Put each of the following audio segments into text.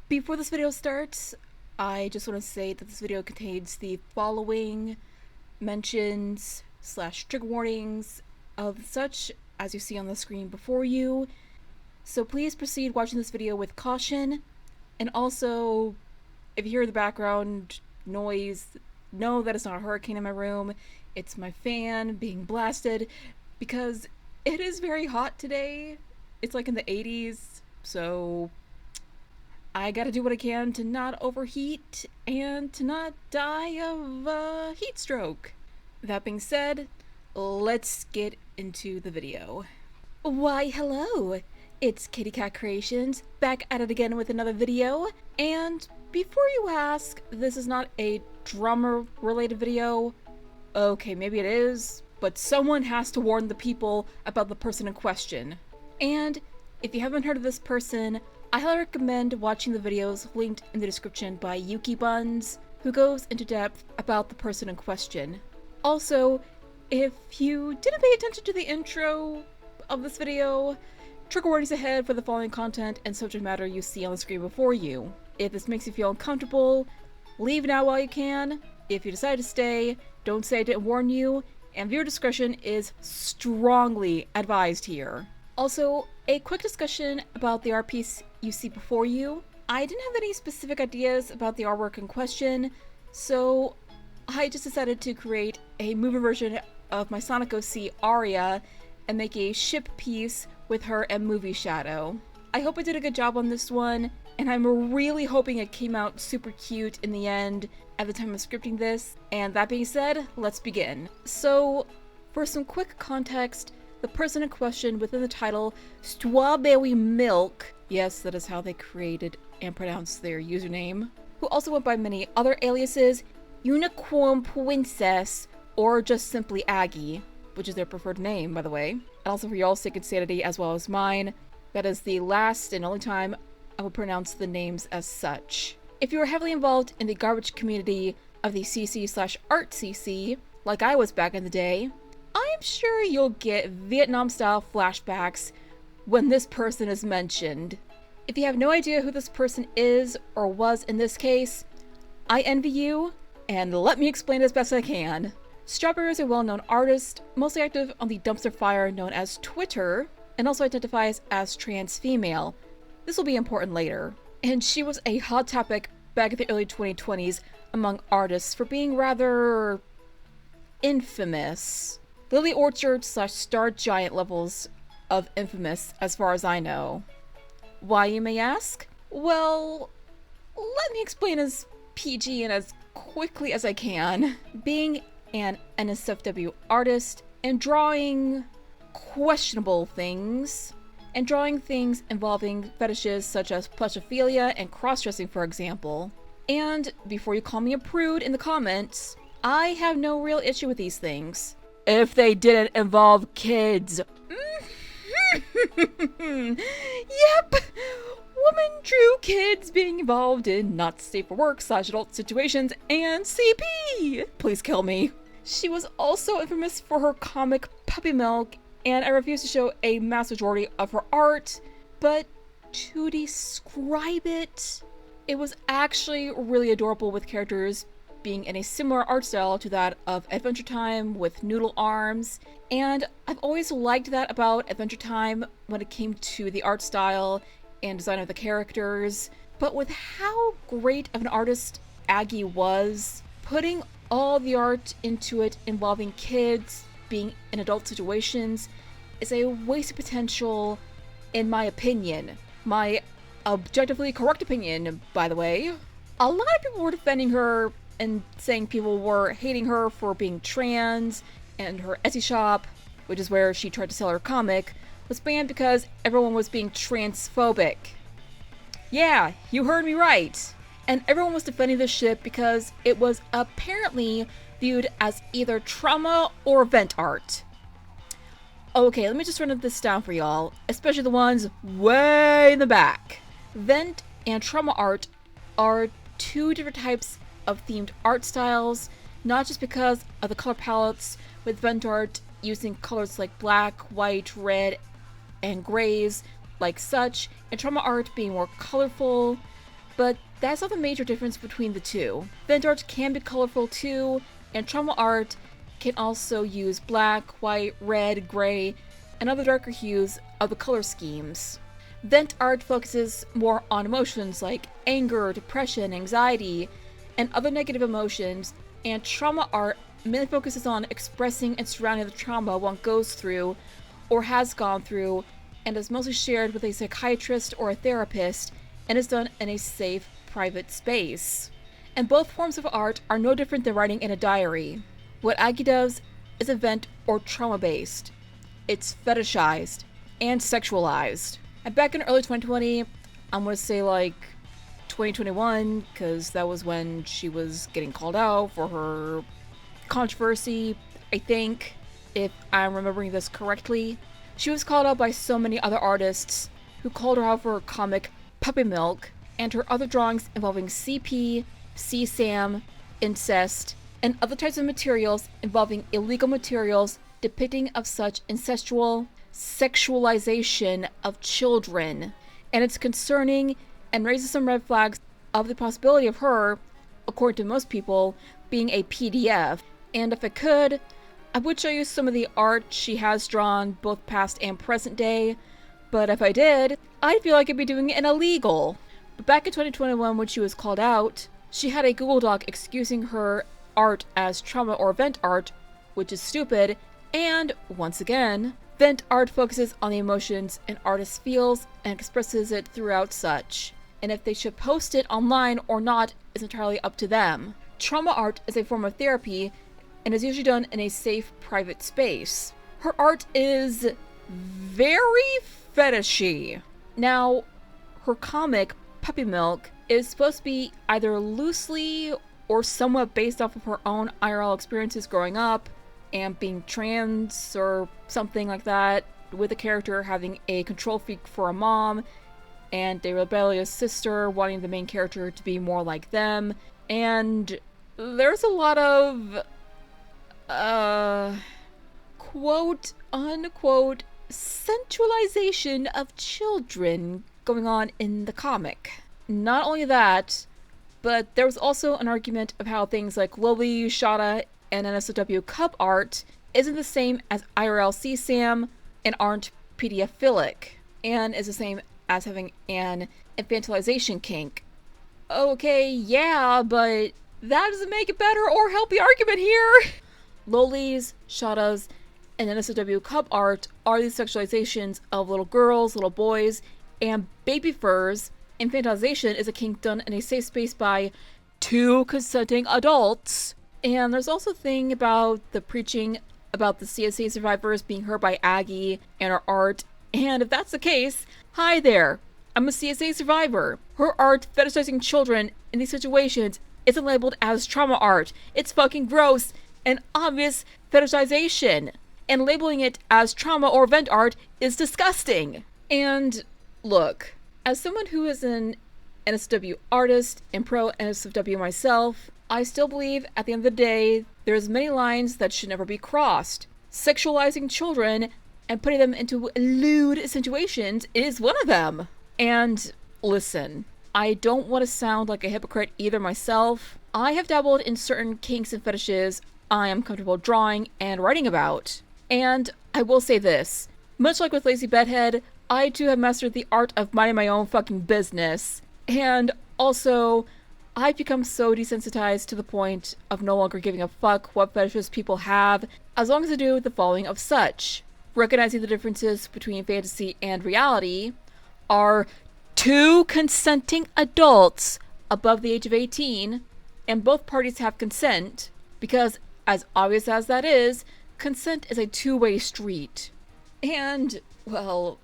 Before this video starts, I just want to say that this video contains the following mentions slash trigger warnings of such as you see on the screen before you. So please proceed watching this video with caution. And also, if you hear the background noise, know that it's not a hurricane in my room. It's my fan being blasted because it is very hot today. It's like in the 80s, so I gotta do what I can to not overheat and to not die of heat stroke. That being said, let's get into the video. Why, hello! It's Kitty Cat Creations, back at it again with another video. And before you ask, this is not a drama-related video. Okay, maybe it is, but someone has to warn the people about the person in question. And if you haven't heard of this person, I highly recommend watching the videos linked in the description by Yukibunn, who goes into depth about the person in question. Also, if you didn't pay attention to the intro of this video, trigger warnings ahead for the following content and subject matter you see on the screen before you. If this makes you feel uncomfortable, leave now while you can. If you decide to stay, don't say I didn't warn you, and viewer discretion is strongly advised here. Also, a quick discussion about the art piece you see before you. I didn't have any specific ideas about the artwork in question, so I just decided to create a movie version of my Sonic OC aria and make a ship piece with her and movie shadow. I hope I did a good job on this one, and I'm really hoping it came out super cute in the end at the time of scripting this. And that being said, let's begin. So, for some quick context, the person in question within the title, Stwawbwewymilk, yes, that is how they created and pronounced their username, who also went by many other aliases, Unicorn Princess, or just simply Aggie, which is their preferred name, by the way. And also for y'all's sake and sanity as well as mine, that is the last and only time I will pronounce the names as such. If you are heavily involved in the garbage community of the CC/Art CC, like I was back in the day, I'm sure you'll get Vietnam-style flashbacks when this person is mentioned. If you have no idea who this person is or was in this case, I envy you, and let me explain as best I can. Strawberry is a well-known artist, mostly active on the dumpster fire known as Twitter, and also identifies as trans female. This will be important later. And she was a hot topic back in the early 2020s among artists for being rather infamous. Lily Orchard / Star Giant levels of infamous as far as I know. Why, you may ask? Well, let me explain as PG and as quickly as I can. Being an NSFW artist and drawing questionable things, and drawing things involving fetishes such as plushophilia and cross-dressing, for example. And before you call me a prude in the comments, I have no real issue with these things. If they didn't involve kids. Yep! Woman drew kids being involved in not safe for work / adult situations and CP! Please kill me. She was also infamous for her comic Puppy Milk, and I refuse to show a mass majority of her art, but to describe it, it was actually really adorable with characters being in a similar art style to that of Adventure Time with noodle arms, and I've always liked that about Adventure Time when it came to the art style and design of the characters. But with how great of an artist Aggie was, putting all the art into it involving kids being in adult situations is a waste of potential, in my opinion. My objectively correct opinion, by the way. A lot of people were defending her and saying people were hating her for being trans, and her Etsy shop, which is where she tried to sell her comic, was banned because everyone was being transphobic. Yeah, you heard me right. And everyone was defending this shit because it was apparently viewed as either trauma or vent art. Okay, let me just run this down for y'all, especially the ones way in the back. Vent and trauma art are two different types of themed art styles, not just because of the color palettes, with vent art using colors like black, white, red, and grays like such, and trauma art being more colorful, but that's not the major difference between the two. Vent art can be colorful too, and trauma art can also use black, white, red, gray, and other darker hues of the color schemes. Vent art focuses more on emotions like anger, depression, anxiety, and other negative emotions, and trauma art mainly focuses on expressing and surrounding the trauma one goes through or has gone through, and is mostly shared with a psychiatrist or a therapist, and is done in a safe, private space. And both forms of art are no different than writing in a diary. What Aggie does is event or trauma-based. It's fetishized and sexualized. And back in early 2020, I'm gonna say like 2021, because that was when she was getting called out for her controversy, I think, if I'm remembering this correctly. She was called out by so many other artists who called her out for her comic Puppy Milk and her other drawings involving CP, CSAM, incest, and other types of materials involving illegal materials depicting of such incestual sexualization of children. And it's concerning and raises some red flags of the possibility of her, according to most people, being a PDF. And if I could, I would show you some of the art she has drawn, both past and present day, but if I did, I'd feel like I'd be doing it illegal. But back in 2021, when she was called out, she had a Google Doc excusing her art as trauma or vent art, which is stupid, and, once again, vent art focuses on the emotions an artist feels and expresses it throughout such, and if they should post it online or not is entirely up to them. Trauma art is a form of therapy and is usually done in a safe, private space. Her art is very fetishy. Now, her comic, Puppy Milk, is supposed to be either loosely or somewhat based off of her own IRL experiences growing up and being trans or something like that, with the character having a control freak for a mom and a rebellious sister wanting the main character to be more like them. And there's a lot of quote unquote sensualization of children going on in the comic. Not only that, but there was also an argument of how things like Loli, Shada, and NSFW Cub art isn't the same as IRL CSAM and aren't PDF-philic, and is the same as having an infantilization kink. Okay, yeah, but that doesn't make it better or help the argument here! Lolis, Shadas, and NSFW Cub art are these sexualizations of little girls, little boys, and baby furs. Infantilization is a kink done in a safe space by two consenting adults. And there's also a thing about the preaching about the CSA survivors being hurt by Aggie and her art. And if that's the case, hi there, I'm a CSA survivor. Her art fetishizing children in these situations isn't labeled as trauma art. It's fucking gross and obvious fetishization. And labeling it as trauma or vent art is disgusting. And look, as someone who is an NSFW artist and pro NSFW myself, I still believe at the end of the day, there's many lines that should never be crossed. Sexualizing children and putting them into lewd situations is one of them. And listen, I don't want to sound like a hypocrite either myself. I have dabbled in certain kinks and fetishes I am comfortable drawing and writing about. And I will say this, much like with Lazy Bedhead, I too have mastered the art of minding my own fucking business. And also, I've become so desensitized to the point of no longer giving a fuck what fetishes people have, as long as they do the following of such. Recognizing the differences between fantasy and reality are two consenting adults above the age of 18, and both parties have consent, because as obvious as that is, consent is a two-way street. And, well,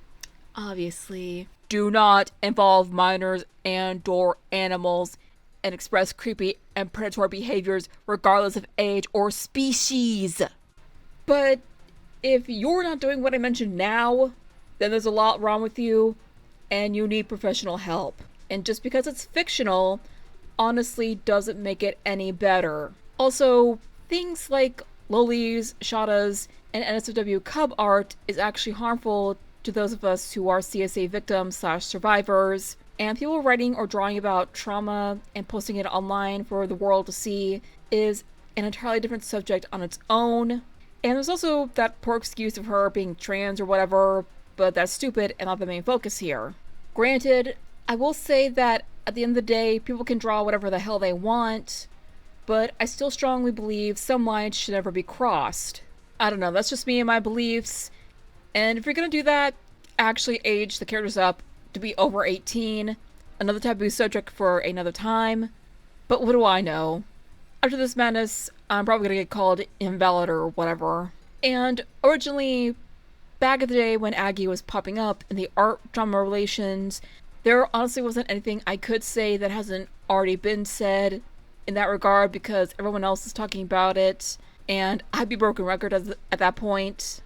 obviously, do not involve minors and/or animals and express creepy and predatory behaviors regardless of age or species. But if you're not doing what I mentioned now, then there's a lot wrong with you and you need professional help. And just because it's fictional, honestly doesn't make it any better. Also, things like Lolis, Shadas, and NSFW Cub art is actually harmful to those of us who are CSA victims/survivors. And people writing or drawing about trauma and posting it online for the world to see is an entirely different subject on its own. And there's also that poor excuse of her being trans or whatever, but that's stupid and not the main focus here. Granted, I will say that at the end of the day, people can draw whatever the hell they want, but I still strongly believe some lines should never be crossed. I don't know, that's just me and my beliefs. And if you're gonna do that, actually age the characters up to be over 18. Another taboo subject for another time. But what do I know? After this madness, I'm probably gonna get called invalid or whatever. And originally, back in the day when Aggie was popping up in the art drama relations, there honestly wasn't anything I could say that hasn't already been said in that regard because everyone else is talking about it, and I'd be broken record at that point.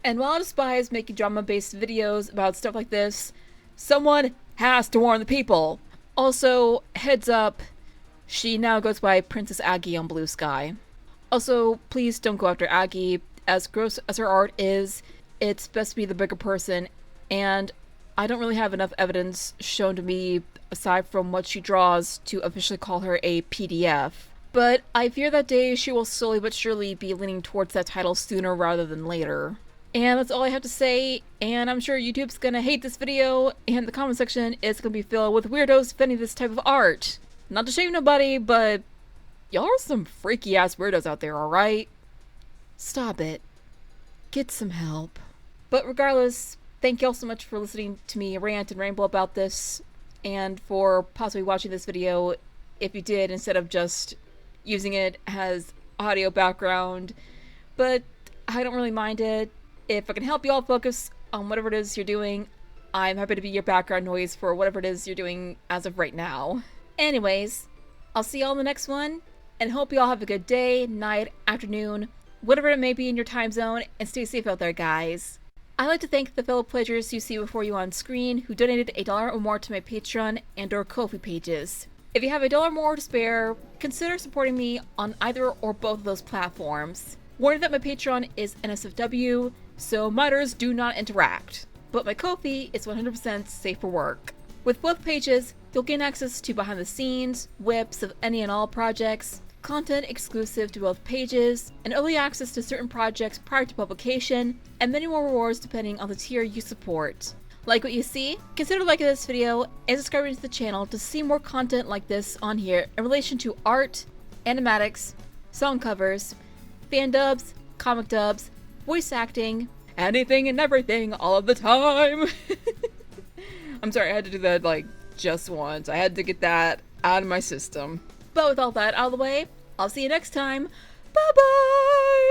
And while I despise making drama-based videos about stuff like this, someone has to warn the people. Also, heads up, she now goes by Princess Aggie on Blue Sky. Also, please don't go after Aggie. As gross as her art is, it's best to be the bigger person, and I don't really have enough evidence shown to me aside from what she draws to officially call her a PDF. But I fear that day she will slowly but surely be leaning towards that title sooner rather than later. And that's all I have to say, and I'm sure YouTube's gonna hate this video, and the comment section is gonna be filled with weirdos defending this type of art. Not to shame nobody, but y'all are some freaky ass weirdos out there, alright? Stop it. Get some help. But regardless, thank y'all so much for listening to me rant and ramble about this, and for possibly watching this video if you did instead of just using it as audio background. But I don't really mind it. If I can help you all focus on whatever it is you're doing, I'm happy to be your background noise for whatever it is you're doing as of right now. Anyways, I'll see y'all in the next one, and hope you all have a good day, night, afternoon, whatever it may be in your time zone, and stay safe out there, guys. I'd like to thank the fellow pledgers you see before you on screen who donated $1 or more to my Patreon and or Ko-fi pages. If you have $1 more to spare, consider supporting me on either or both of those platforms. Warning that my Patreon is NSFW, so minors do not interact. But my Ko-fi is 100% safe for work. With both pages, you'll gain access to behind the scenes, whips of any and all projects, content exclusive to both pages, and early access to certain projects prior to publication, and many more rewards depending on the tier you support. Like what you see? Consider liking this video and subscribing to the channel to see more content like this on here in relation to art, animatics, song covers, fan dubs, comic dubs, voice acting, anything and everything all of the time. I'm sorry, I had to do that like just once. I had to get that out of my system. But with all that out of the way, I'll see you next time. Bye bye!